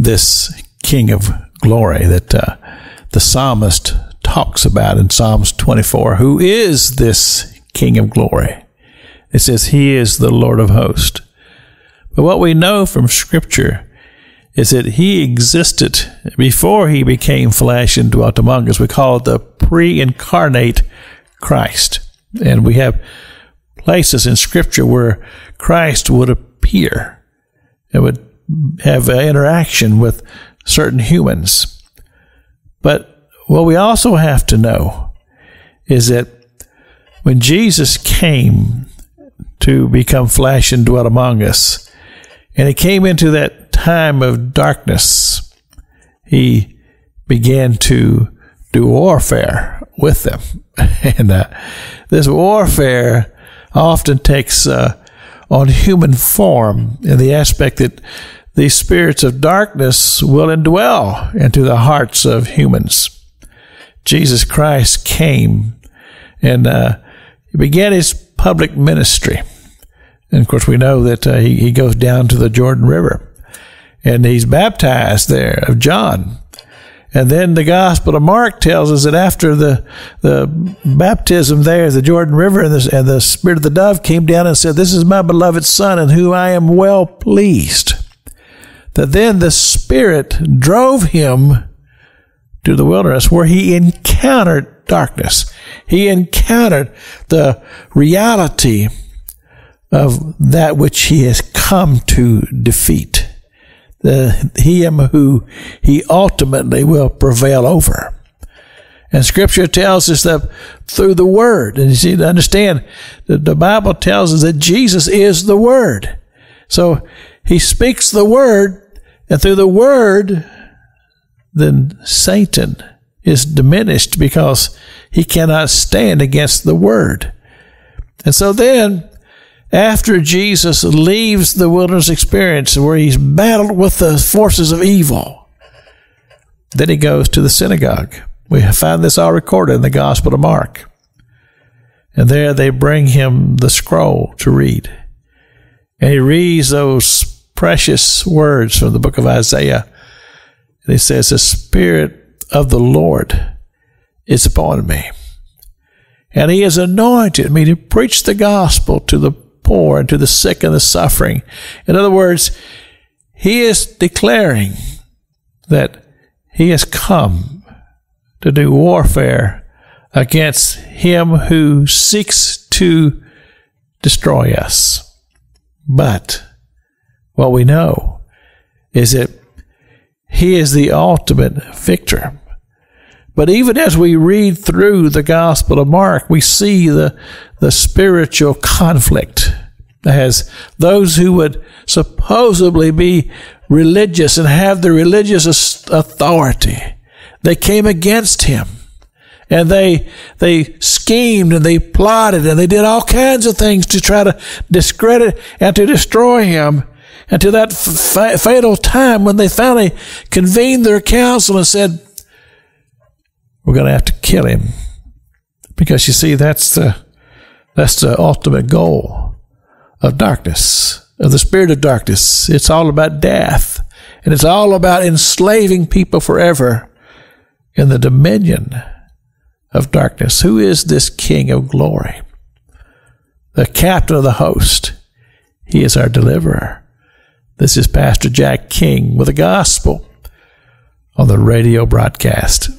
this King of glory that the psalmist talks about in Psalms 24. Who is this King of glory? It says he is the Lord of hosts. But what we know from Scripture is that he existed before he became flesh and dwelt among us. We call it the pre-incarnate Christ. And we have places in Scripture where Christ would appear and would have an interaction with certain humans. But what we also have to know is that when Jesus came to become flesh and dwell among us, and he came into that time of darkness, he began to do warfare with them. And this warfare often takes on human form in the aspect that these spirits of darkness will indwell into the hearts of humans. Jesus Christ came and he began his public ministry. And of course, we know that he goes down to the Jordan River and he's baptized there of John. And then the Gospel of Mark tells us that after the baptism there at the Jordan River, and the Spirit of the dove came down and said, "This is my beloved Son in whom I am well pleased." That then the Spirit drove him to the wilderness where he encountered darkness. He encountered the reality of that which he has come to defeat. Him who he ultimately will prevail over. And Scripture tells us that through the Word, and you see, to understand that the Bible tells us that Jesus is the Word. So he speaks the Word, and through the Word, then Satan is diminished because he cannot stand against the Word. And so then, after Jesus leaves the wilderness experience where he's battled with the forces of evil, then he goes to the synagogue. We find this all recorded in the Gospel of Mark. And there they bring him the scroll to read. And he reads those precious words from the book of Isaiah. And he says, "The Spirit of the Lord is upon me. And he has anointed me to preach the gospel to the poor and to the sick and the suffering." In other words, he is declaring that he has come to do warfare against him who seeks to destroy us. But what we know is that he is the ultimate victor. But even as we read through the Gospel of Mark, we see the spiritual conflict as those who would supposedly be religious and have the religious authority, they came against him. And they schemed and they plotted and they did all kinds of things to try to discredit and to destroy him. Until that fatal time when they finally convened their council and said, "We're going to have to kill him." Because you see, that's the ultimate goal of darkness, of the spirit of darkness. It's all about death. And it's all about enslaving people forever in the dominion of darkness. Who is this King of glory? The captain of the host. He is our deliverer. This is Pastor Jack King with the gospel on the radio broadcast.